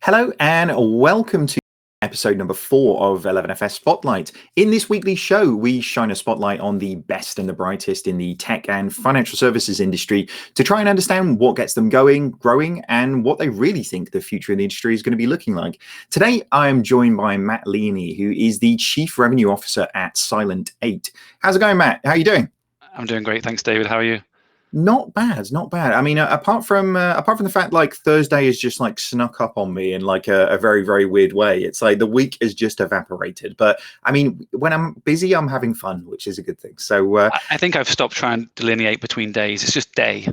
Hello and welcome to episode number 4 of 11FS Spotlight. In this weekly show, we shine a spotlight on the best and the brightest in the tech and financial services industry to try and understand what gets them going, growing, and what they really think the future of the industry is going to be looking like. Today, I am joined by Matt Leaney, who is the Chief Revenue Officer at Silent 8. How's it going, Matt? How are you doing? I'm doing great. Thanks, David. How are you? Not bad, not bad. I mean, apart from the fact like Thursday is just like snuck up on me in like a very, very weird way. It's like the week is just evaporated. But I mean, when I'm busy, I'm having fun, which is a good thing. So I think I've stopped trying to delineate between days. It's just day.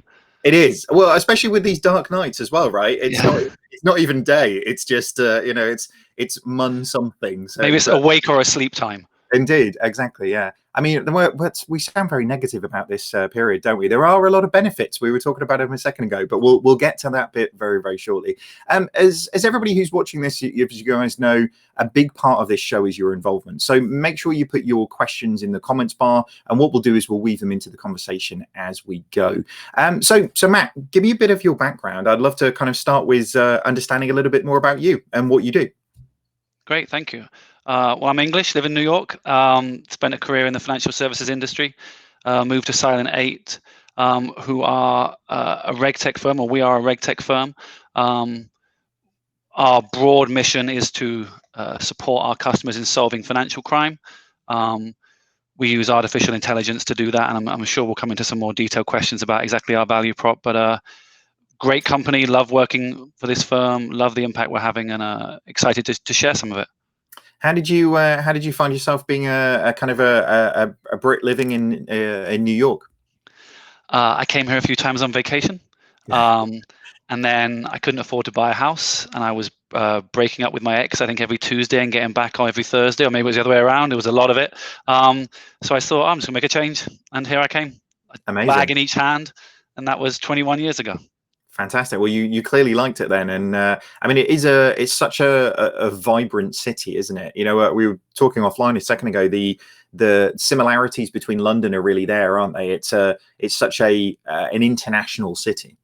it is. Well, especially with these dark nights as well, right? It's not even day. It's just it's mun something. So, maybe it's awake or asleep time. Indeed, exactly. Yeah. I mean, we sound very negative about this period, don't we? There are a lot of benefits. We were talking about them a second ago, but we'll get to that bit very, very shortly. As everybody who's watching this, as you guys know, a big part of this show is your involvement. So make sure you put your questions in the comments bar, and what we'll do is we'll weave them into the conversation as we go. So Matt, give me a bit of your background. I'd love to kind of start with understanding a little bit more about you and what you do. Great, thank you. Well, I'm English, live in New York, spent a career in the financial services industry, moved to Silent 8, who are a RegTech firm, or we are a RegTech firm. Our broad mission is to support our customers in solving financial crime. We use artificial intelligence to do that, and I'm sure we'll come into some more detailed questions about exactly our value prop, but great company, love working for this firm, love the impact we're having, and excited to share some of it. How did you find yourself being a kind of a Brit living in New York? I came here a few times on vacation, and then I couldn't afford to buy a house, and I was breaking up with my ex, I think, every Tuesday and getting back on every Thursday, or maybe it was the other way around. It was a lot of it. So I thought, I'm just gonna make a change, and here I came. Amazing. Bag in each hand, and that was 21 years ago. Fantastic. Well, you clearly liked it then, and I mean, it's such a vibrant city, isn't it? You know, we were talking offline a second ago. The similarities between London are really there, aren't they? It's such an international city.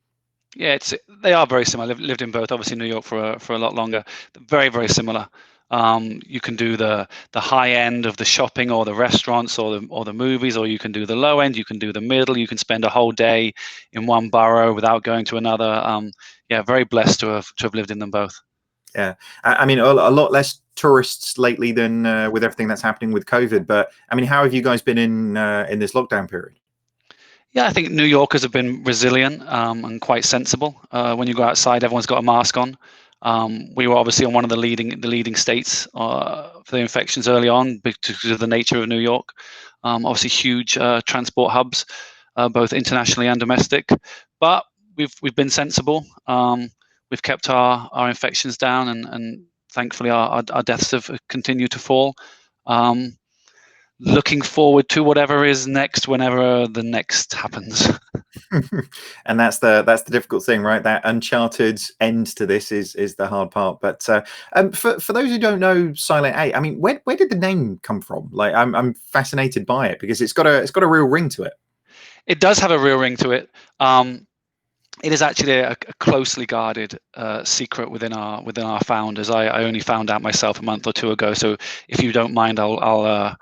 Yeah, they are very similar. I've lived in both, obviously New York for a lot longer. Very, very similar. You can do the high end of the shopping or the restaurants or the movies, or you can do the low end. You can do the middle. You can spend a whole day in one borough without going to another. Yeah, very blessed to have lived in them both. Yeah, I mean, a lot less tourists lately than with everything that's happening with COVID. But I mean, how have you guys been in this lockdown period? Yeah, I think New Yorkers have been resilient and quite sensible. When you go outside, everyone's got a mask on. We were obviously on one of the leading states for the infections early on because of the nature of New York. Obviously, huge transport hubs, both internationally and domestic. But we've been sensible. We've kept our infections down, and thankfully our deaths have continued to fall. Looking forward to whatever is next, whenever the next happens. And that's the difficult thing, right? That uncharted end to this is the hard part. But for those who don't know Silent 8, I mean, where did the name come from? Like, I'm fascinated by it because it's got a real ring to it. It does have a real ring to it. It is actually a closely guarded secret within our founders. I only found out myself a month or two ago. So if you don't mind, I'll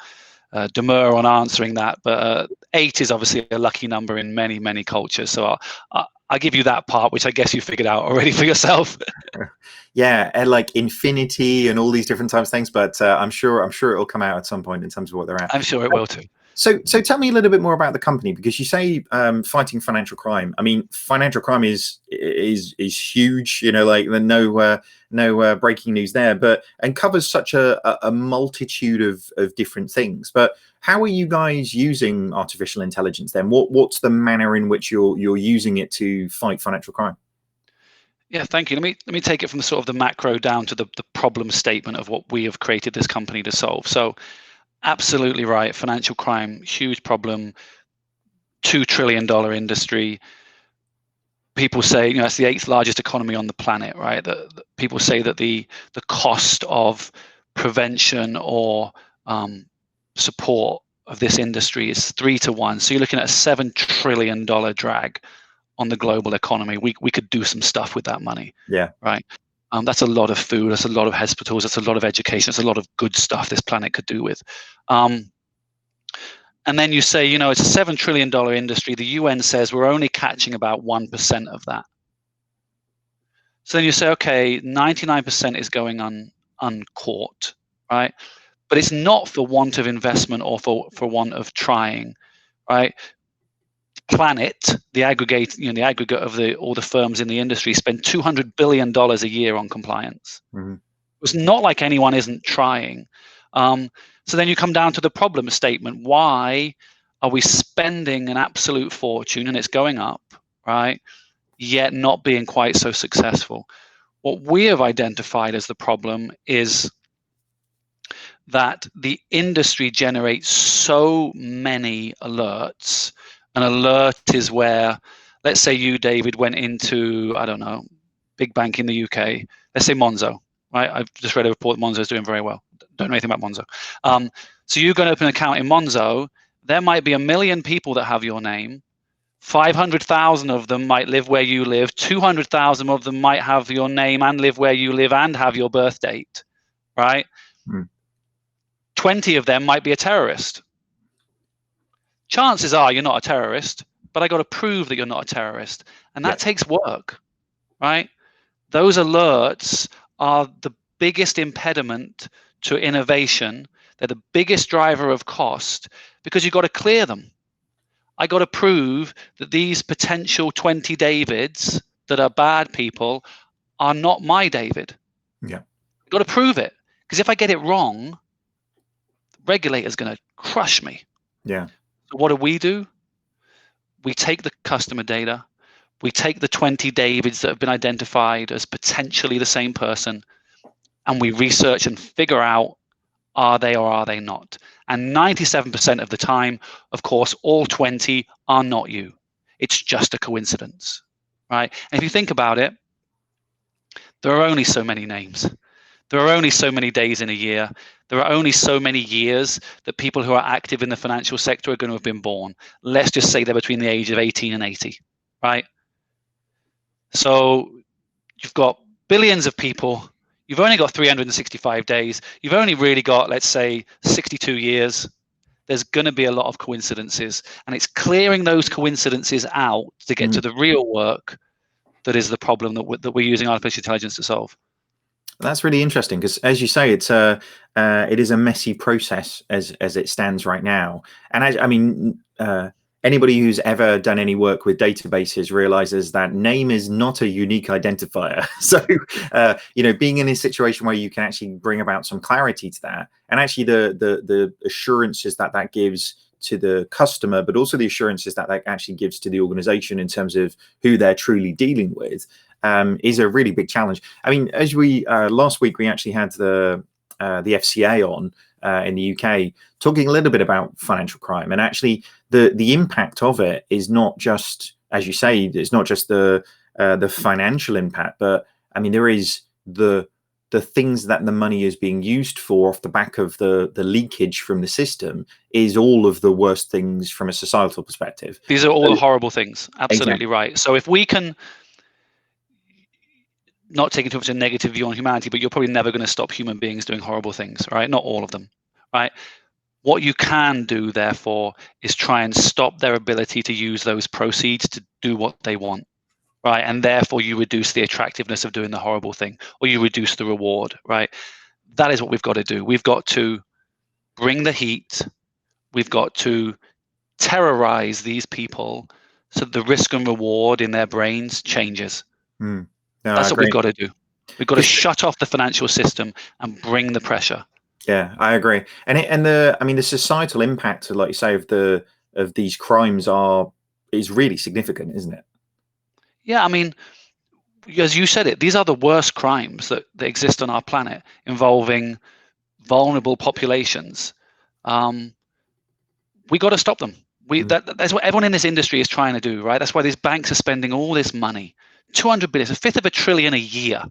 demur on answering that, but 8 is obviously a lucky number in many cultures, so I'll give you that part, which I guess you figured out already for yourself. Yeah, and like infinity and all these different types of things, but I'm sure it'll come out at some point in terms of what they're at. I'm sure it will too. So tell me a little bit more about the company, because you say fighting financial crime. I mean, financial crime is huge. You know, like no breaking news there, and covers such a multitude of different things. But how are you guys using artificial intelligence then? What's the manner in which you're using it to fight financial crime? Yeah, thank you. Let me take it from sort of the macro down to the problem statement of what we have created this company to solve. So absolutely right. Financial crime, huge problem, $2 trillion industry. People say, you know, it's the 8th largest economy on the planet, right? People say that the cost of prevention or support of this industry is 3 to 1. So you're looking at a $7 trillion drag on the global economy. We could do some stuff with that money. Yeah. Right. That's a lot of food, that's a lot of hospitals, that's a lot of education, that's a lot of good stuff this planet could do with. And then you say, it's a $7 trillion industry. The UN says we're only catching about 1% of that. So then you say, okay, 99% is going uncaught, right? But it's not for want of investment or for want of trying, right? Planet, the aggregate, the aggregate of all the firms in the industry spend $200 billion a year on compliance. Mm-hmm. It's not like anyone isn't trying. So then you come down to the problem statement. Why are we spending an absolute fortune, and it's going up, right, yet not being quite so successful? What we have identified as the problem is that the industry generates so many alerts. An alert is where, let's say you, David, went into, I don't know, big bank in the UK, let's say Monzo, right? I've just read a report that Monzo is doing very well. Don't know anything about Monzo. So you're going to open an account in Monzo. There might be 1 million people that have your name. 500,000 of them might live where you live. 200,000 of them might have your name and live where you live and have your birth date, right? 20 of them might be a terrorist. Chances are you're not a terrorist, but I got to prove that you're not a terrorist. And that takes work, right? Those alerts are the biggest impediment to innovation. They're the biggest driver of cost because you've got to clear them. I got to prove that these potential 20 Davids that are bad people are not my David. Yeah. I've got to prove it, because if I get it wrong, the regulator's going to crush me. Yeah. So what do? We take the customer data, we take the 20 Davids that have been identified as potentially the same person, and we research and figure out, are they or are they not? And 97% of the time, of course, all 20 are not you. It's just a coincidence, right? And if you think about it, there are only so many names. There are only so many days in a year. There are only so many years that people who are active in the financial sector are going to have been born. Let's just say they're between the age of 18 and 80, right? So you've got billions of people. You've only got 365 days. You've only really got, let's say, 62 years. There's going to be a lot of coincidences. And it's clearing those coincidences out to get to the real work that is the problem that we're using artificial intelligence to solve. That's really interesting because, as you say, it is a messy process as it stands right now. And anybody who's ever done any work with databases realizes that name is not a unique identifier. So, being in a situation where you can actually bring about some clarity to that, and actually the assurances that gives to the customer, but also the assurances that actually gives to the organization in terms of who they're truly dealing with, is a really big challenge. I mean, as we last week we actually had the FCA on in the UK talking a little bit about financial crime, and actually the impact of it is not just, as you say, it's not just the financial impact, but I mean there is the things that the money is being used for off the back of the leakage from the system is all of the worst things from a societal perspective. These are all the horrible things. Absolutely exactly. Right. So if we can, not taking too much a negative view on humanity, but you're probably never going to stop human beings doing horrible things, right? Not all of them, right? What you can do, therefore, is try and stop their ability to use those proceeds to do what they want, right? And therefore, you reduce the attractiveness of doing the horrible thing, or you reduce the reward, right? That is what we've got to do. We've got to bring the heat. We've got to terrorize these people so that the risk and reward in their brains changes. No, that's what we've got to do. We've got to shut off the financial system and bring the pressure. Yeah, I agree. And the societal impact, like you say, of these crimes is really significant, isn't it? Yeah, I mean, as you said it, these are the worst crimes that exist on our planet, involving vulnerable populations. We got to stop them. That's what everyone in this industry is trying to do, right? That's why these banks are spending all this money. 200 billion, a fifth of $1 trillion a year.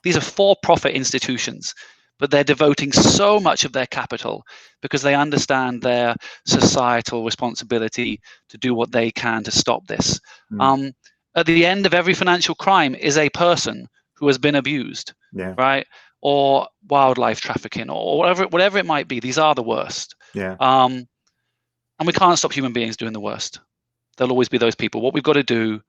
These are for-profit institutions, but they're devoting so much of their capital because they understand their societal responsibility to do what they can to stop this. At the end of every financial crime is a person who has been abused. Yeah. right? Or wildlife trafficking, or whatever it might be. These are the worst. Yeah. And we can't stop human beings doing the worst. There'll always be those people. What we've got to do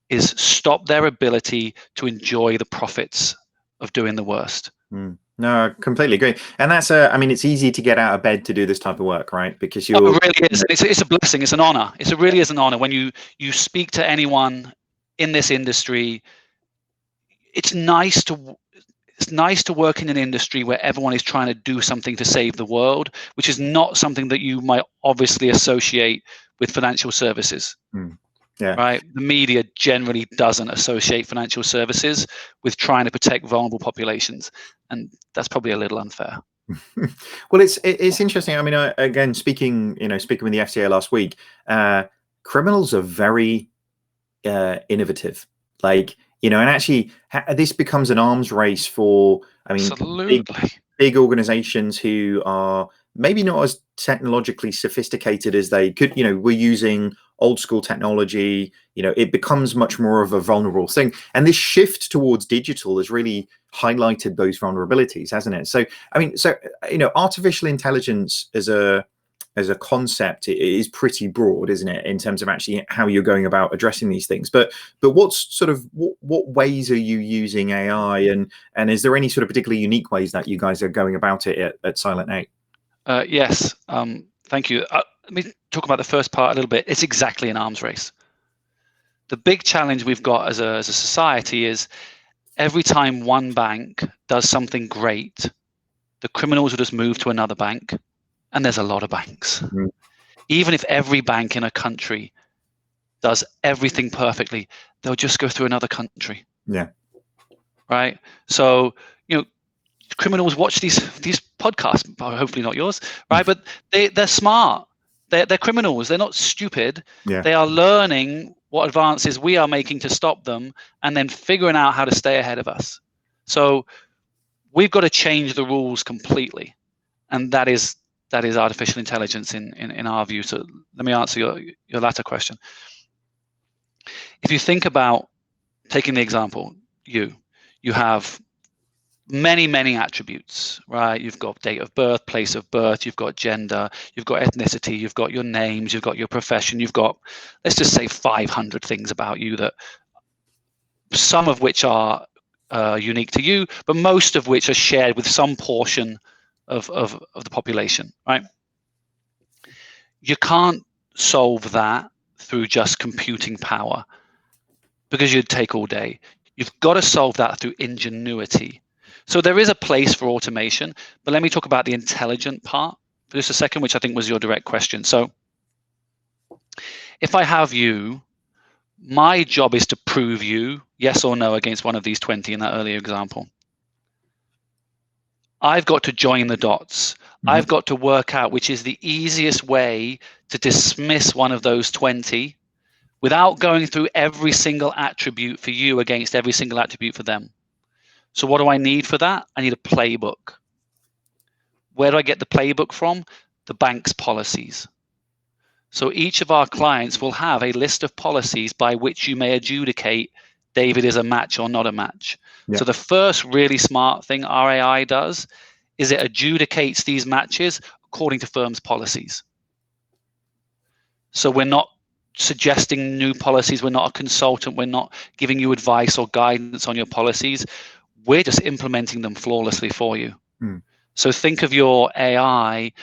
is stop their ability to enjoy the profits of doing the worst. No, I completely agree. And that's I mean, it's easy to get out of bed to do this type of work, right? Because Oh, you're, it really is. It's a blessing. It's an honor. It really is an honor when you speak to anyone in this industry. It's nice to work in an industry where everyone is trying to do something to save the world, which is not something that you might obviously associate with financial services. Yeah. Right? The media generally doesn't associate financial services with trying to protect vulnerable populations, and that's probably a little unfair. Well, it's interesting. I mean, again, speaking with the FCA last week, criminals are very innovative. Like, and actually, this becomes an arms race for, I mean, Absolutely. big organizations who are maybe not as technologically sophisticated as they could. We're using old school technology. It becomes much more of a vulnerable thing, and this shift towards digital has really highlighted those vulnerabilities, hasn't it? So I mean, artificial intelligence as a concept is pretty broad, isn't it, in terms of actually how you're going about addressing these things? But what's sort of what ways are you using AI, and is there any sort of particularly unique ways that you guys are going about it at Silent 8? Yes, thank you. Let me talk about the first part a little bit. It's exactly an arms race. The big challenge we've got as a society is every time one bank does something great, the criminals will just move to another bank, and there's a lot of banks. Even if every bank in a country does everything perfectly, they'll just go through another country. Yeah. Right. So, criminals watch these podcasts, hopefully not yours, right? But they're smart. They're criminals. They're not stupid. Yeah. They are learning what advances we are making to stop them, and then figuring out how to stay ahead of us. So we've got to change the rules completely, and that is artificial intelligence in our view. So let me answer your latter question. If you think about taking the example, you have many attributes, right? You've got date of birth, place of birth, you've got gender, you've got ethnicity, you've got your names, you've got your profession, you've got, let's just say 500 things about you, that some of which are unique to you, but most of which are shared with some portion of the population, right? You can't solve that through just computing power, because you'd take all day. You've got to solve that through ingenuity. So there is a place for automation, but let me talk about the intelligent part for just a second, which I think was your direct question. So if I have you, my job is to prove you yes or no against one of these 20 in that earlier example. I've got to join the dots. I've got to work out which is the easiest way to dismiss one of those 20 without going through every single attribute for you against every single attribute for them. So what do I need for that? I need a playbook. Where do I get the playbook from? The bank's policies. So each of our clients will have a list of policies by which you may adjudicate David is a match or not a match. Yeah. So the first really smart thing our AI does is it adjudicates these matches according to firms' policies. So we're not suggesting new policies. We're not a consultant. We're not giving you advice or guidance on your policies. We're just implementing them flawlessly for you. So think of your AI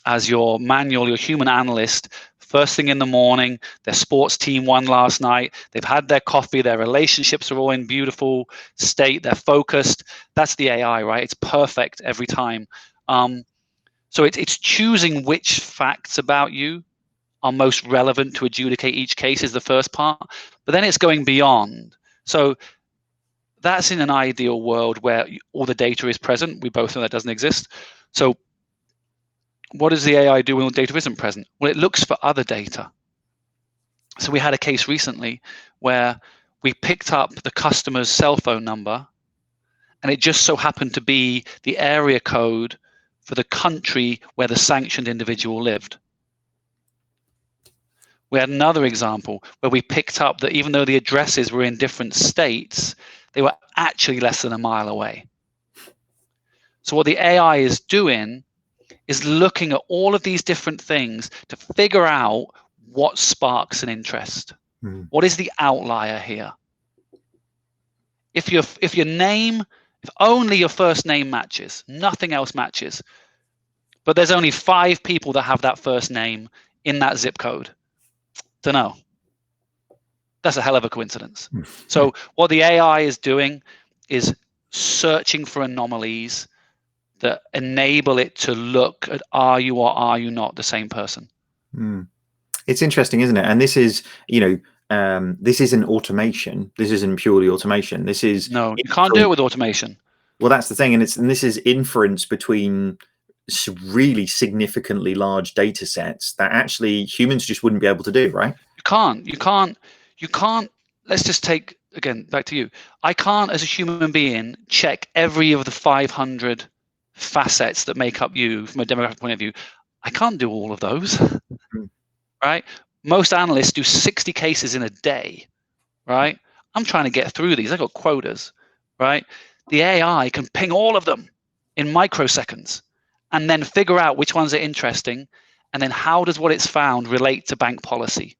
as your manual, your human analyst. First thing in the morning, their sports team won last night. They've had their coffee. Their relationships are all in beautiful state. They're focused. That's the AI, right? It's perfect every time. So it's choosing which facts about you are most relevant to adjudicate each case is the first part, but then it's going beyond. So that's in an ideal world where all the data is present. We both know that doesn't exist. So what does the AI do when all the data isn't present? Well, it looks for other data. So we had a case recently where we picked up the customer's cell phone number, and it just so happened to be the area code for the country where the sanctioned individual lived. We had another example where we picked up that even though the addresses were in different states, they were actually less than a mile away. So what the AI is doing is looking at all of these different things to figure out what sparks an interest. What is the outlier here? If only your first name matches, nothing else matches, but there's only 5 people that have that first name in that zip code, don't know. That's a hell of a coincidence. So what the AI is doing is searching for anomalies that enable it to look at, are you or are you not the same person? It's interesting, isn't it? And this is, this isn't automation. This isn't purely automation. This is no, you can't do it with automation. Well, that's the thing, and this is inference between really significantly large data sets that actually humans just wouldn't be able to do, right? You can't. Let's just take again back to you. I can't, as a human being, check every of the 500 facets that make up you from a demographic point of view. I can't do all of those, right? Most analysts do 60 cases in a day, right? I'm trying to get through these. I've got quotas, right? The AI can ping all of them in microseconds and then figure out which ones are interesting, and then how does what it's found relate to bank policy?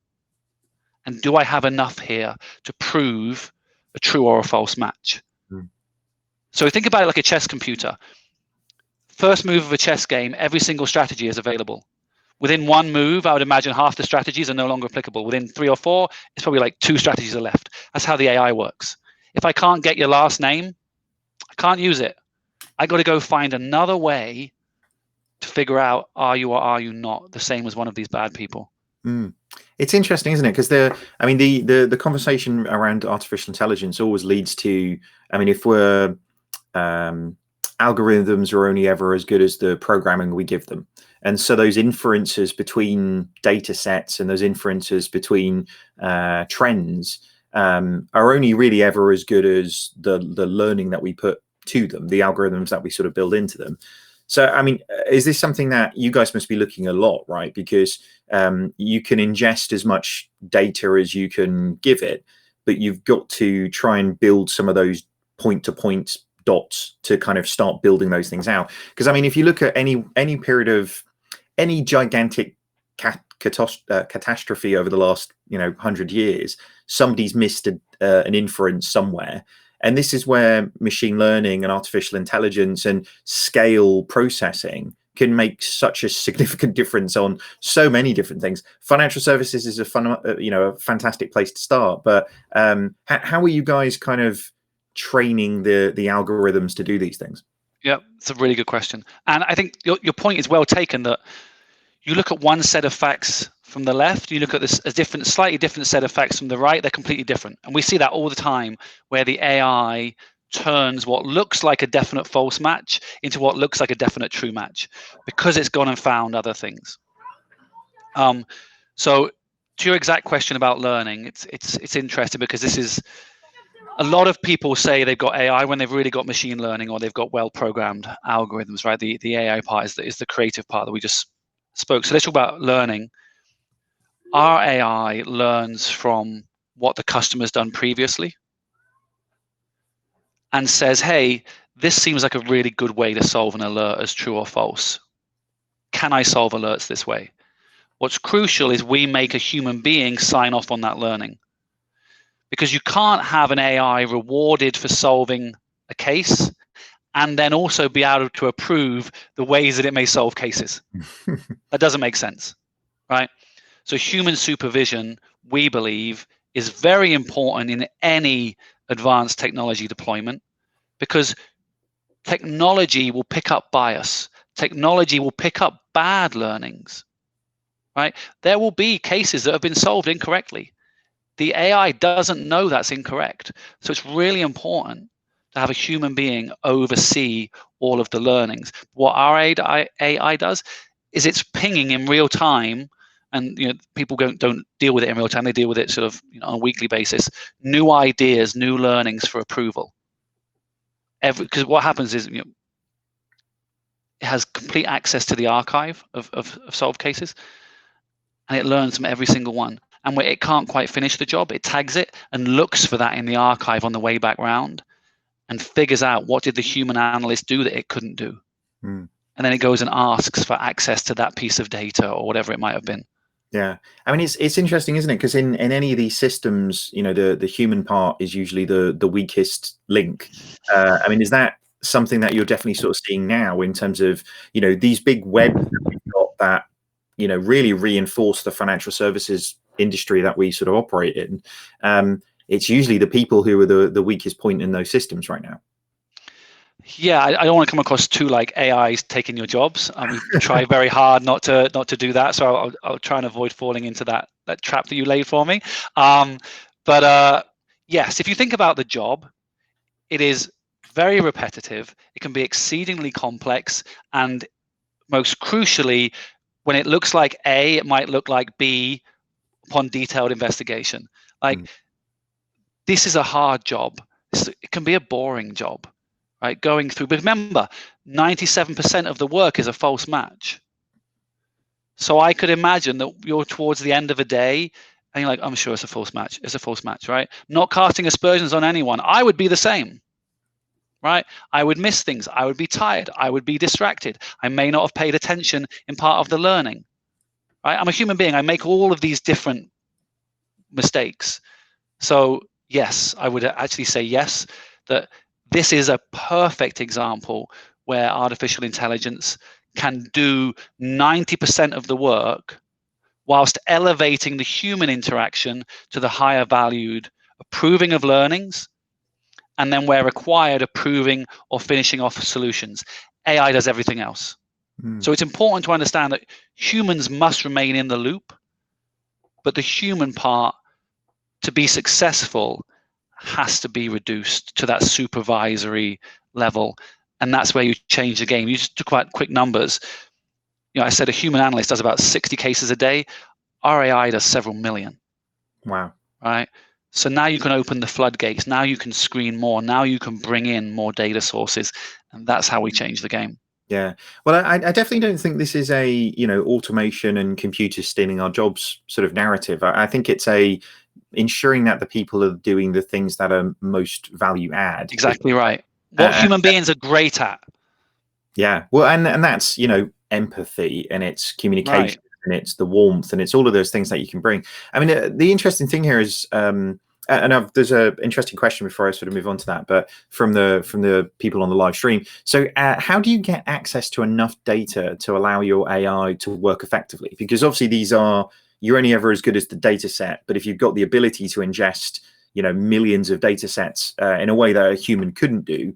And do I have enough here to prove a true or a false match? So think about it like a chess computer. First move of a chess game, every single strategy is available. Within one move, I would imagine half the strategies are no longer applicable. Within 3 or 4, it's probably like 2 strategies are left. That's how the AI works. If I can't get your last name, I can't use it. I got to go find another way to figure out, are you or are you not the same as one of these bad people? It's interesting, isn't it? Because the conversation around artificial intelligence always leads to, if we're algorithms are only ever as good as the programming we give them, and so those inferences between data sets and those inferences between trends are only really ever as good as the learning that we put to them, the algorithms that we sort of build into them. So, is this something that you guys must be looking a lot, right? Because you can ingest as much data as you can give it, but you've got to try and build some of those point-to-point dots to kind of start building those things out. Because, if you look at any period of any gigantic catastrophe over the last 100 years, somebody's missed an inference somewhere. And this is where machine learning and artificial intelligence and scale processing can make such a significant difference on so many different things. Financial services is a fantastic place to start. But how are you guys kind of training the algorithms to do these things? Yeah, it's a really good question. And I think your point is well taken, that you look at one set of facts from the left, you look at this slightly different set of facts from the right, they're completely different. And we see that all the time, where the AI turns what looks like a definite false match into what looks like a definite true match, because it's gone and found other things. So to your exact question about learning, it's interesting, because this is, a lot of people say they've got AI when they've really got machine learning, or they've got well-programmed algorithms, right? The AI part is the creative part that we just spoke. So let's talk about learning. Our AI learns from what the customer's done previously and says, hey, this seems like a really good way to solve an alert as true or false. Can I solve alerts this way? What's crucial is we make a human being sign off on that learning, because you can't have an AI rewarded for solving a case and then also be able to approve the ways that it may solve cases. That doesn't make sense, right? So human supervision, we believe, is very important in any advanced technology deployment, because technology will pick up bias. Technology will pick up bad learnings, right? There will be cases that have been solved incorrectly. The AI doesn't know that's incorrect. So it's really important to have a human being oversee all of the learnings. What our AI does is it's pinging in real time, and people don't deal with it in real time. They deal with it sort of on a weekly basis. New ideas, new learnings for approval. Because what happens is it has complete access to the archive of solved cases, and it learns from every single one. And where it can't quite finish the job, it tags it and looks for that in the archive on the way back round, and figures out what did the human analyst do that it couldn't do. Mm. And then it goes and asks for access to that piece of data or whatever it might have been. Yeah, I mean it's interesting, isn't it? Because in any of these systems, the human part is usually the weakest link. I mean, is that something that you're definitely sort of seeing now in terms of these big webs that we've got that really reinforce the financial services industry that we sort of operate in? It's usually the people who are the weakest point in those systems right now. Yeah, I don't want to come across too like AI's taking your jobs. We try very hard not to do that. So I'll try and avoid falling into that trap that you laid for me. But yes, if you think about the job, it is very repetitive. It can be exceedingly complex, and most crucially, when it looks like A, it might look like B upon detailed investigation. Like this is a hard job. It can be a boring job. Right, going through, but remember, 97% of the work is a false match. So I could imagine that you're towards the end of a day and you're like, I'm sure it's a false match. It's a false match, right? Not casting aspersions on anyone. I would be the same, right? I would miss things. I would be tired. I would be distracted. I may not have paid attention in part of the learning, right? I'm a human being. I make all of these different mistakes. So yes, I would actually say yes, that this is a perfect example where artificial intelligence can do 90% of the work whilst elevating the human interaction to the higher valued approving of learnings, and then where required, approving or finishing off solutions. AI does everything else. So it's important to understand that humans must remain in the loop, but the human part, to be successful, has to be reduced to that supervisory level, and that's where you change the game. You just took quite quick numbers. I said a human analyst does about 60 cases a day. Our AI does several million. Wow. Right. So now you can open the floodgates. Now you can screen more. Now you can bring in more data sources, and that's how we change the game. Yeah, well, I definitely don't think this is a automation and computers stealing our jobs sort of narrative. I think it's ensuring that the people are doing the things that are most value add. Exactly right. What human beings are great at. Yeah, well, and that's empathy, and it's communication, right, and it's the warmth, and it's all of those things that you can bring. I mean, the interesting thing here is, and there's an interesting question before I sort of move on to that, but from the people on the live stream. So, how do you get access to enough data to allow your AI to work effectively? Because obviously you're only ever as good as the data set, but if you've got the ability to ingest millions of data sets in a way that a human couldn't do,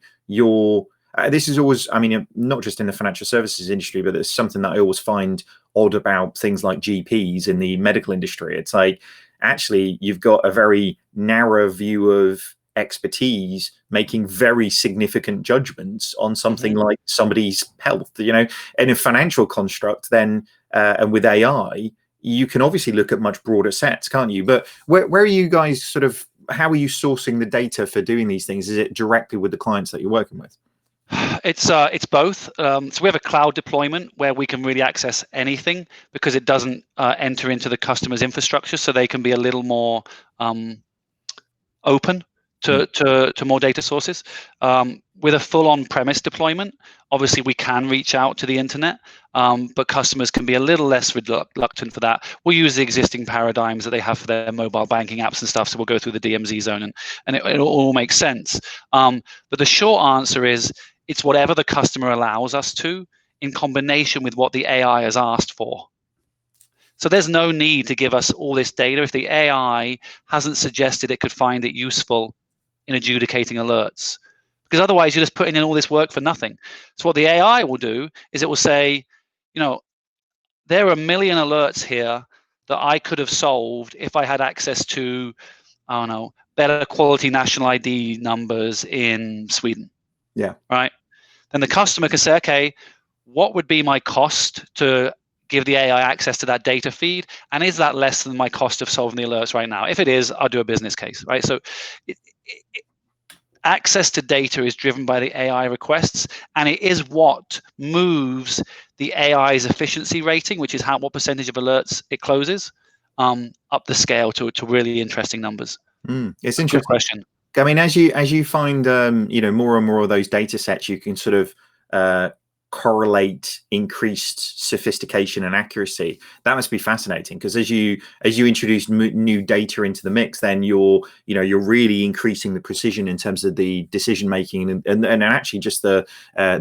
this is always, I mean, not just in the financial services industry, but it's something that I always find odd about things like GPs in the medical industry. It's like, actually, you've got a very narrow view of expertise making very significant judgments on something like somebody's health. In a financial construct, then, and with AI, you can obviously look at much broader sets, can't you? But where are you guys sort of, how are you sourcing the data for doing these things? Is it directly with the clients that you're working with? It's both. So we have a cloud deployment where we can really access anything because it doesn't enter into the customer's infrastructure, so they can be a little more open to more data sources. With a full on-premise deployment, obviously we can reach out to the internet, but customers can be a little less reluctant for that. We'll use the existing paradigms that they have for their mobile banking apps and stuff, so we'll go through the DMZ zone, and it all makes sense. But the short answer is, it's whatever the customer allows us to, in combination with what the AI has asked for. So there's no need to give us all this data if the AI hasn't suggested it could find it useful in adjudicating alerts, because otherwise you're just putting in all this work for nothing. So what the AI will do is it will say, there are 1 million alerts here that I could have solved if I had access to, I don't know, better quality national ID numbers in Sweden. Yeah. Right. Then the customer can say, okay, what would be my cost to give the AI access to that data feed? And is that less than my cost of solving the alerts right now? If it is, I'll do a business case, right? So access to data is driven by the AI requests, and it is what moves the AI's efficiency rating, which is what percentage of alerts it closes, up the scale to really interesting numbers. It's Good interesting. question. I mean, as you find more and more of those data sets, you can sort of correlate increased sophistication and accuracy. That must be fascinating, because as you introduce new data into the mix, then you're really increasing the precision in terms of the decision making and actually just the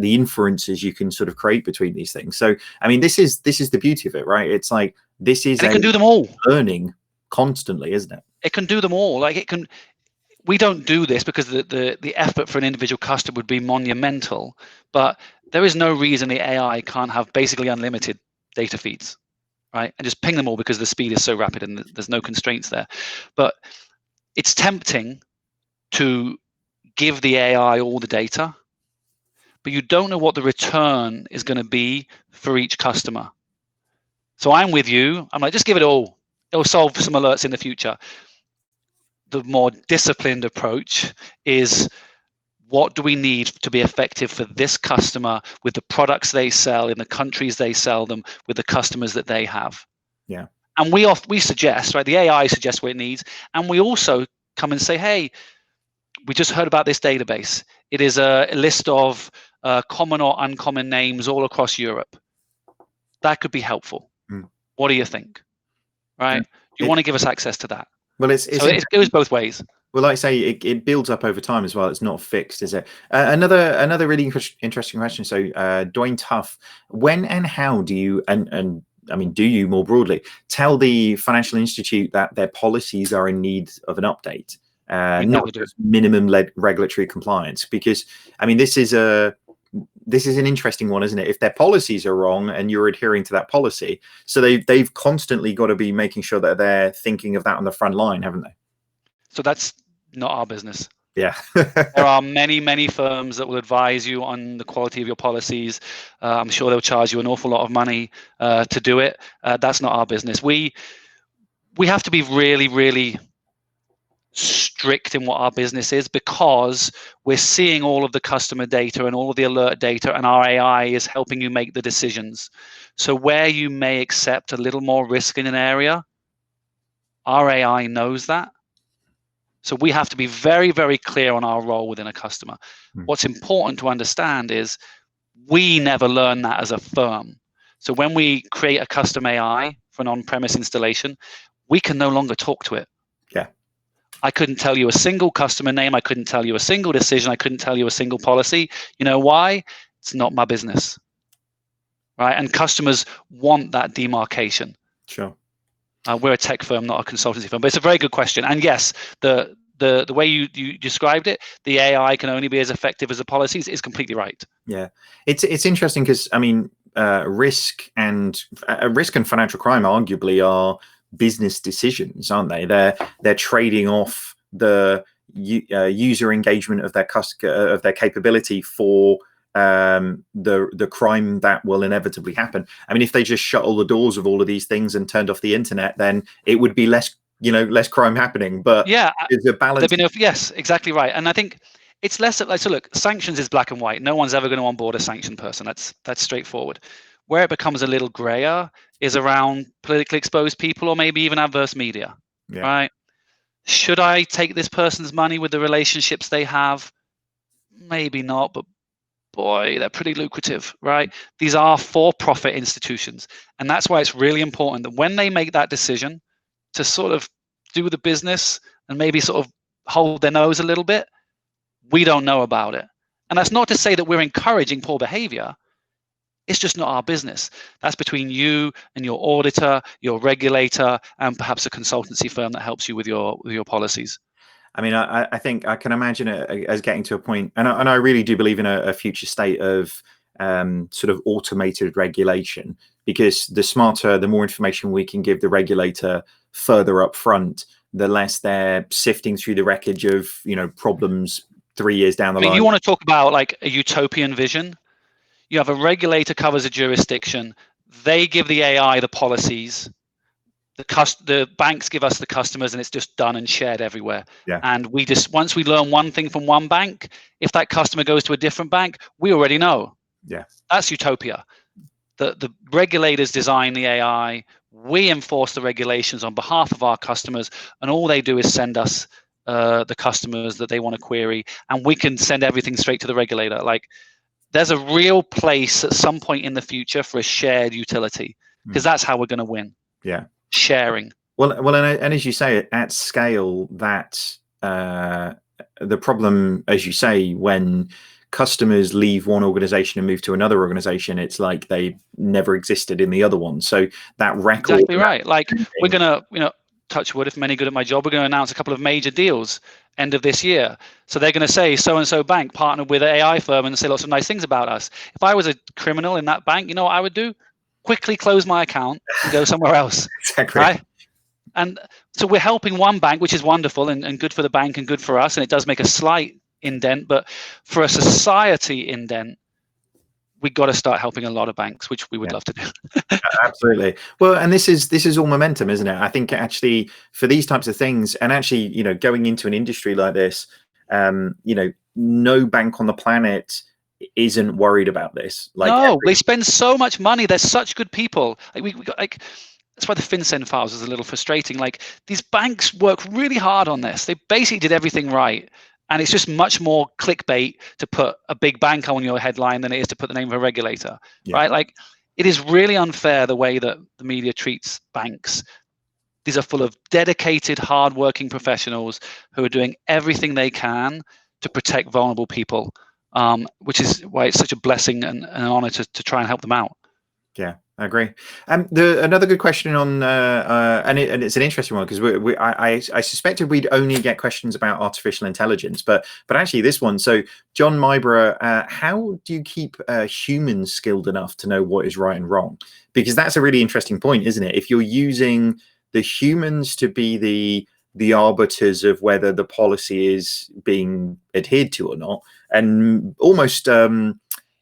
inferences you can sort of create between these things. So I mean, this is the beauty of it, right? It's like this is and it can do them all, learning constantly, isn't it? It can do them all. Like it can. We don't do this because the effort for an individual customer would be monumental, but there is no reason the AI can't have basically unlimited data feeds, right? And just ping them all because the speed is so rapid and there's no constraints there. But it's tempting to give the AI all the data, but you don't know what the return is going to be for each customer. So I'm with you. I'm like, just give it all. It'll solve some alerts in the future. The more disciplined approach is, what do we need to be effective for this customer with the products they sell in the countries they sell them with the customers that they have? Yeah. And we suggest, right? The AI suggests what it needs, and we also come and say, hey, we just heard about this database. It is a list of common or uncommon names all across Europe. That could be helpful. What do you think? Right? Do you want to give us access to that? Well, so it goes both ways. Well, like I say, it builds up over time as well. It's not fixed, is it? Another really interesting question. So, Dwayne Tuff, when and how do you and I mean, do you more broadly tell the financial institute that their policies are in need of an update, not just minimum regulatory compliance? Because I mean, this is an interesting one, isn't it? If their policies are wrong and you're adhering to that policy, so they've constantly got to be making sure that they're thinking of that on the front line, haven't they? So that's not our business. Yeah. There are many firms that will advise you on the quality of your policies. I'm sure they'll charge you an awful lot of money to do it. That's not our business. We have to be really strict in what our business is, because we're seeing all of the customer data and all of the alert data, and our AI is helping you make the decisions. So where you may accept a little more risk in an area, our AI knows that. So we have to be very clear on our role within a customer. What's important to understand is we never learn that as a firm. So when we create a custom AI for an on-premise installation, we can no longer talk to it. Yeah. I couldn't tell you a single customer name. I couldn't tell you a single decision. I couldn't tell you a single policy. You know why? It's not my business. Right? And customers want that demarcation. Sure. We're a tech firm, not a consultancy firm, but it's a very good question. And yes, the way you described it, the AI can only be as effective as the policies, is completely right. Yeah, it's interesting because I mean, risk and financial crime arguably are business decisions, aren't they? They're trading off the user engagement of their capability for the crime that will inevitably happen. I mean, if they just shut all the doors of all of these things and turned off the internet, then it would be less crime happening. But yeah, there's a balance. Yes, exactly right. And I think it's less like, so look, sanctions is black and white. No one's ever going to onboard a sanctioned person. That's straightforward. Where it becomes a little grayer is around politically exposed people or maybe even adverse media. Yeah. Right? Should I take this person's money with the relationships they have? Maybe not, but boy, they're pretty lucrative, right? These are for-profit institutions. And that's why it's really important that when they make that decision to sort of do the business and maybe sort of hold their nose a little bit, we don't know about it. And that's not to say that we're encouraging poor behavior. It's just not our business. That's between you and your auditor, your regulator, and perhaps a consultancy firm that helps you with your policies. I mean, I think I can imagine it as getting to a point, and I really do believe in a future state of sort of automated regulation, because the smarter, the more information we can give the regulator further up front, the less they're sifting through the wreckage of problems 3 years down the line. You want to talk about like a utopian vision? You have a regulator covers a jurisdiction. They give the AI the policies. The banks give us the customers, and it's just done and shared everywhere. Yeah. And we just, once we learn one thing from one bank, if that customer goes to a different bank, we already know. Yeah. That's utopia. The regulators design the AI. We enforce the regulations on behalf of our customers, and all they do is send us the customers that they want to query, and we can send everything straight to the regulator. Like, there's a real place at some point in the future for a shared utility, because that's how we're going to win. Yeah, sharing. Well, and as you say, at scale, that the problem, as you say, when customers leave one organization and move to another organization, it's like they never existed in the other one. So that record, exactly right. Like, we're gonna, touch wood, if I'm any good at my job, we're going to announce a couple of major deals end of this year. So they're going to say so and so bank partnered with an AI firm and say lots of nice things about us. If I was a criminal in that bank, you know what I would do? Quickly close my account and go somewhere else. exactly. Right? And so we're helping one bank, which is wonderful and good for the bank and good for us, and it does make a slight indent. But for a society indent, we got to start helping a lot of banks, which we would love to do. Absolutely. Well, and this is all momentum, isn't it? I think actually for these types of things, and actually, going into an industry like this, no bank on the planet isn't worried about this. Like, no, they spend so much money. They're such good people. Like, we got, like, that's why the FinCEN files is a little frustrating. Like, these banks work really hard on this. They basically did everything right. And it's just much more clickbait to put a big bank on your headline than it is to put the name of a regulator, right? Like, it is really unfair the way that the media treats banks. These are full of dedicated, hardworking professionals who are doing everything they can to protect vulnerable people, which is why it's such a blessing and an honor to try and help them out. Yeah, I agree. Another good question on, and it's an interesting one, because I suspected we'd only get questions about artificial intelligence, but actually this one. So John Myborough, how do you keep humans skilled enough to know what is right and wrong? Because that's a really interesting point, isn't it? If you're using the humans to be the arbiters of whether the policy is being adhered to or not, and almost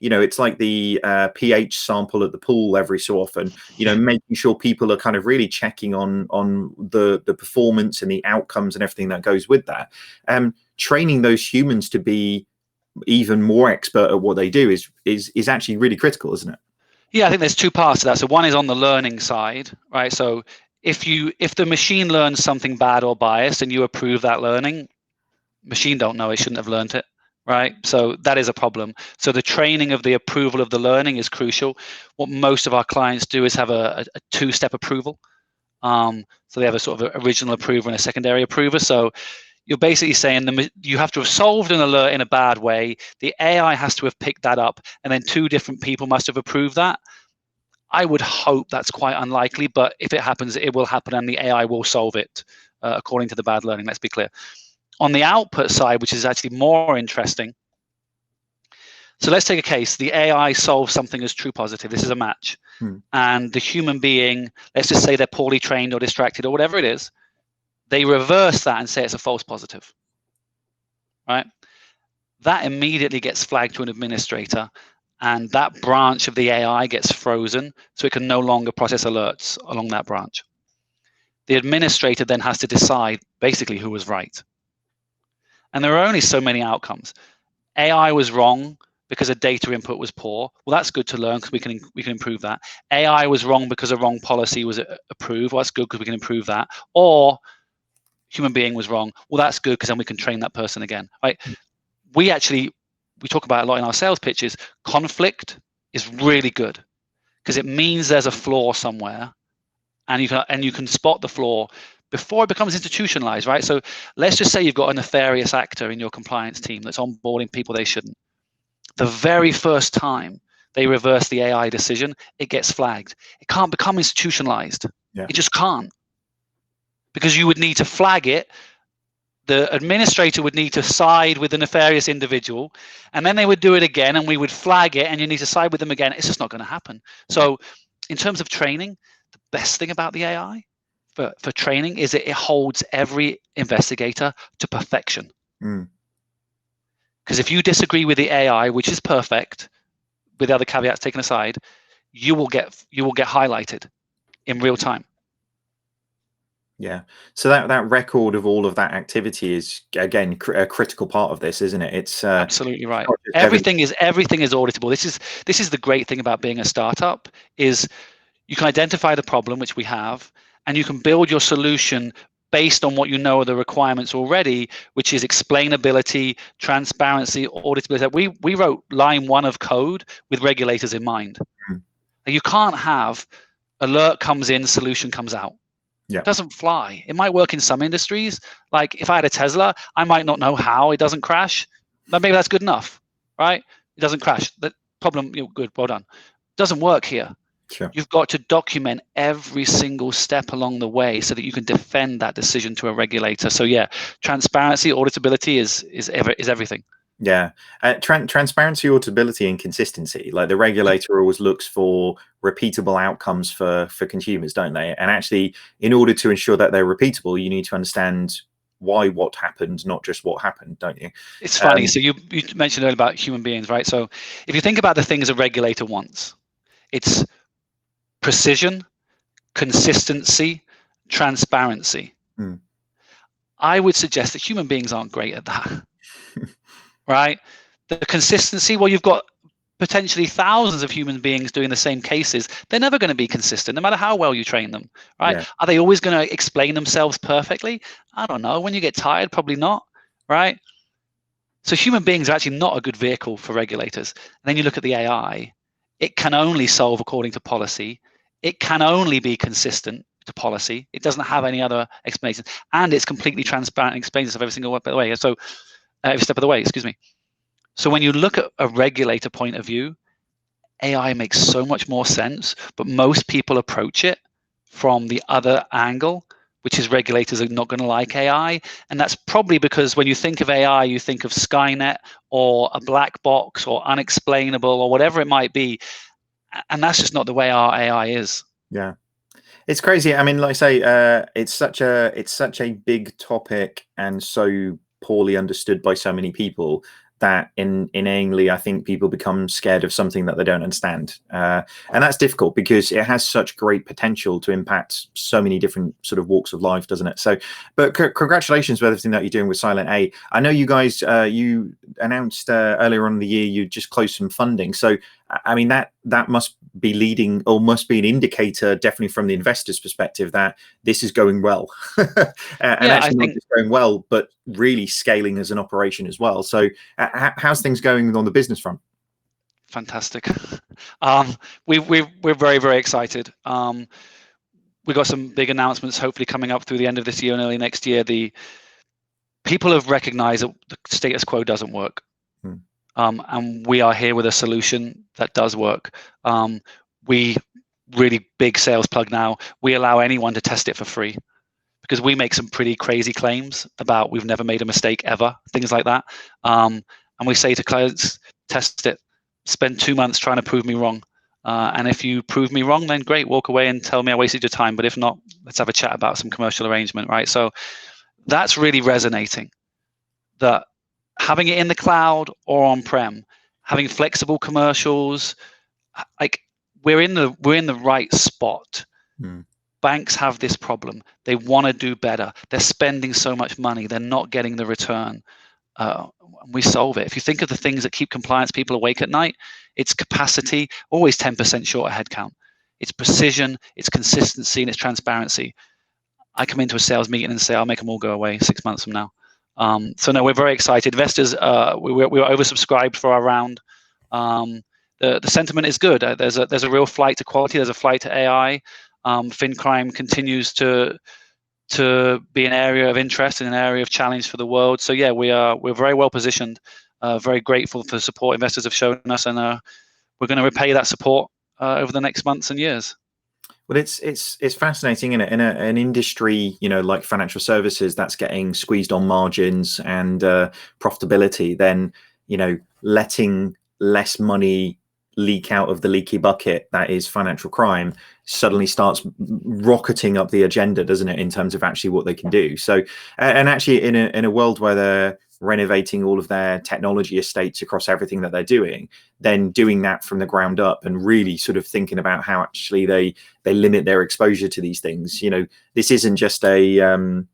it's like the pH sample at the pool every so often, making sure people are kind of really checking on the performance and the outcomes and everything that goes with that. Training those humans to be even more expert at what they do is actually really critical, isn't it? Yeah, I think there's two parts to that. So one is on the learning side, right? So if the machine learns something bad or biased and you approve that learning, machine don't know, it shouldn't have learned it. Right, so that is a problem. So the training of the approval of the learning is crucial. What most of our clients do is have a two-step approval. So they have a sort of original approver and a secondary approver. So you're basically saying you have to have solved an alert in a bad way. The AI has to have picked that up, and then two different people must have approved that. I would hope that's quite unlikely, but if it happens, it will happen, and the AI will solve it according to the bad learning. Let's be clear. On the output side, which is actually more interesting, so let's take a case. The AI solves something as true positive. This is a match. And the human being, let's just say they're poorly trained or distracted or whatever it is, they reverse that and say it's a false positive. Right? That immediately gets flagged to an administrator, and that branch of the AI gets frozen, so it can no longer process alerts along that branch. The administrator then has to decide basically who was right. And there are only so many outcomes. AI was wrong because a data input was poor. Well, that's good to learn because we can improve that. AI was wrong because a wrong policy was approved. Well, that's good because we can improve that. Or human being was wrong. Well, that's good because then we can train that person again. Right? We talk about a lot in our sales pitches. Conflict is really good because it means there's a flaw somewhere, and you can spot the flaw before it becomes institutionalized, right? So let's just say you've got a nefarious actor in your compliance team that's onboarding people they shouldn't. The very first time they reverse the AI decision, it gets flagged. It can't become institutionalized. It just can't. Because you would need to flag it. The administrator would need to side with the nefarious individual, and then they would do it again, and we would flag it, and you need to side with them again. It's just not going to happen. So in terms of training, the best thing about the AI for training is that it holds every investigator to perfection. Because if you disagree with the AI, which is perfect, with the other caveats taken aside, you will get highlighted in real time. Yeah. So that record of all of that activity is again a critical part of this, isn't it? It's absolutely right. Everything is auditable. This is the great thing about being a startup, is you can identify the problem, which we have, and you can build your solution based on what you know are the requirements already, which is explainability, transparency, auditability. We wrote line 1 of code with regulators in mind. You can't have alert comes in, solution comes out. Yeah. It doesn't fly. It might work in some industries. Like if I had a Tesla, I might not know how it doesn't crash, but maybe that's good enough, right? It doesn't crash. The problem, good, well done. Doesn't work here. Sure. You've got to document every single step along the way so that you can defend that decision to a regulator. So yeah, transparency, auditability is everything. Yeah, transparency, auditability, and consistency. Like the regulator always looks for repeatable outcomes for consumers, don't they? And actually, in order to ensure that they're repeatable, you need to understand why what happened, not just what happened, don't you? It's funny. So you mentioned earlier about human beings, right? So if you think about the things a regulator wants, it's precision, consistency, transparency. I would suggest that human beings aren't great at that. Right? The consistency, well, you've got potentially thousands of human beings doing the same cases. They're never going to be consistent, no matter how well you train them, right? Yeah. Are they always going to explain themselves perfectly? I don't know. When you get tired, probably not, right? So human beings are actually not a good vehicle for regulators. And then you look at the AI, it can only solve according to policy. It can only be consistent to policy. It doesn't have any other explanation. And it's completely transparent and explains itself every single way, by the way. So every step of the way, excuse me. So when you look at a regulator point of view, AI makes so much more sense, but most people approach it from the other angle, which is regulators are not going to like AI. And that's probably because when you think of AI, you think of Skynet or a black box or unexplainable or whatever it might be. And that's just not the way our AI is. Yeah. It's crazy. I mean, like I say, it's such a big topic and so poorly understood by so many people that inanely I think people become scared of something that they don't understand, and that's difficult because it has such great potential to impact so many different sort of walks of life, doesn't it? So, but congratulations with everything that you're doing with Silent A. I know you guys you announced earlier on in the year you just closed some funding, so I mean that must be leading or must be an indicator, definitely from the investor's perspective, that this is going well, and yeah, actually not just going well, but really scaling as an operation as well. So, how's things going on the business front? Fantastic. We're very, very excited. We've got some big announcements hopefully coming up through the end of this year and early next year. The people have recognized that the status quo doesn't work. And we are here with a solution that does work. We really big sales plug now. We allow anyone to test it for free because we make some pretty crazy claims about we've never made a mistake ever, things like that. And we say to clients, test it, spend 2 months trying to prove me wrong. And if you prove me wrong, then great, walk away and tell me I wasted your time. But if not, let's have a chat about some commercial arrangement, right? So that's really resonating, that having it in the cloud or on-prem, having flexible commercials, like we're in the right spot. Banks have this problem. They want to do better. They're spending so much money. They're not getting the return. We solve it. If you think of the things that keep compliance people awake at night, it's capacity, always 10% short of headcount. It's precision, it's consistency, and it's transparency. I come into a sales meeting and say, I'll make them all go away 6 months from now. So no, we're very excited. Investors, we were oversubscribed for our round. The sentiment is good. There's a real flight to quality. There's a flight to AI. Fin crime continues to be an area of interest and an area of challenge for the world. So yeah, we're very well positioned. Very grateful for the support investors have shown us, and we're going to repay that support over the next months and years. Well, it's fascinating, isn't it? In an industry, like financial services, that's getting squeezed on margins and profitability, then, letting less money leak out of the leaky bucket that is financial crime suddenly starts rocketing up the agenda, doesn't it, in terms of actually what they can do. So, and actually in a world where they're renovating all of their technology estates across everything that they're doing, then doing that from the ground up and really sort of thinking about how actually they limit their exposure to these things. This isn't just a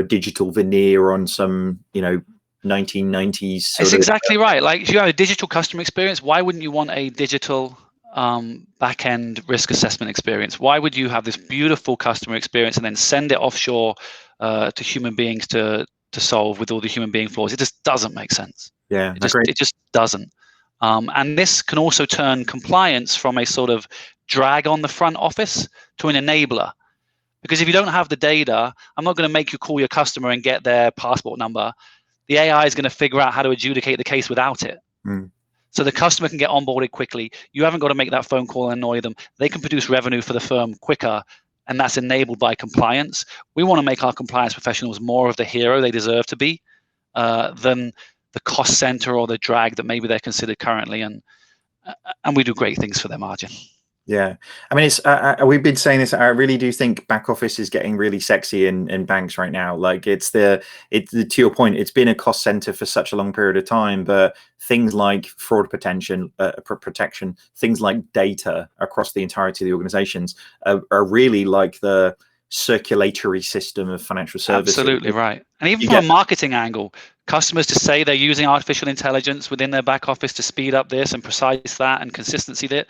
digital veneer on some 1990s. It's exactly right. Like if you have a digital customer experience, why wouldn't you want a digital back-end risk assessment experience? Why would you have this beautiful customer experience and then send it offshore to human beings to solve with all the human being flaws? It just doesn't make sense. Yeah, It just doesn't. And this can also turn compliance from a sort of drag on the front office to an enabler. Because if you don't have the data, I'm not going to make you call your customer and get their passport number. The AI is going to figure out how to adjudicate the case without it. So the customer can get onboarded quickly. You haven't got to make that phone call and annoy them. They can produce revenue for the firm quicker, and that's enabled by compliance. We want to make our compliance professionals more of the hero they deserve to be than the cost center or the drag that maybe they're considered currently. And we do great things for their margin. Yeah, I mean, it's we've been saying this. I really do think back office is getting really sexy in banks right now. Like it's to your point, it's been a cost center for such a long period of time. But things like fraud protection, things like data across the entirety of the organizations are really like the circulatory system of financial services. Absolutely right. And even from a marketing angle, customers to say they're using artificial intelligence within their back office to speed up this and precise that and consistency that.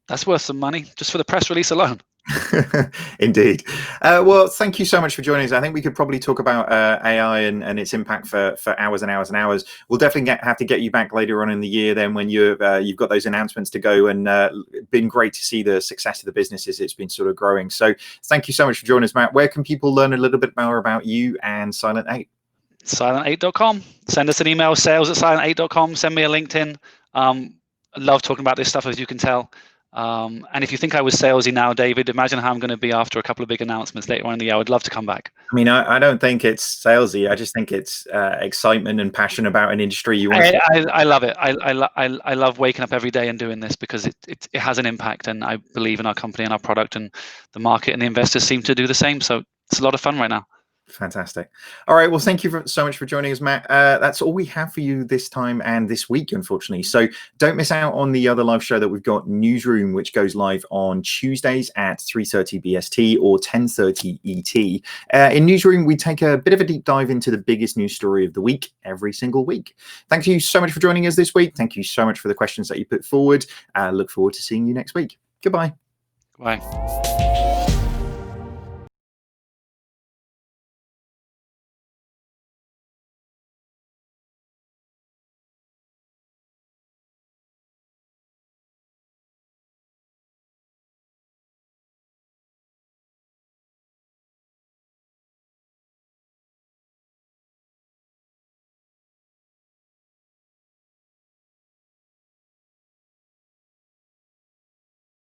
That's worth some money just for the press release alone. Indeed. Well, thank you so much for joining us. I think we could probably talk about AI and its impact for hours and hours and hours. We'll definitely have to get you back later on in the year then when you've got those announcements to go, and been great to see the success of the business as it's been sort of growing. So thank you so much for joining us, Matt. Where can people learn a little bit more about you and Silent 8? Silent8.com. Send us an email, sales@silent8.com. Send me a LinkedIn. I love talking about this stuff, as you can tell. And if you think I was salesy now, David, imagine how I'm going to be after a couple of big announcements later on in the year. I would love to come back. I mean, I don't think it's salesy. I just think it's excitement and passion about an industry you want to. I love it. I love waking up every day and doing this because it has an impact, and I believe in our company and our product, and the market and the investors seem to do the same. So it's a lot of fun right now. Fantastic. All right. Well, thank you so much for joining us, Matt. That's all we have for you this time and this week, unfortunately. So don't miss out on the other live show that we've got, Newsroom, which goes live on Tuesdays at 3:30 BST or 10:30 ET. In Newsroom, we take a bit of a deep dive into the biggest news story of the week every single week. Thank you so much for joining us this week. Thank you so much for the questions that you put forward. Look forward to seeing you next week. Goodbye. Bye.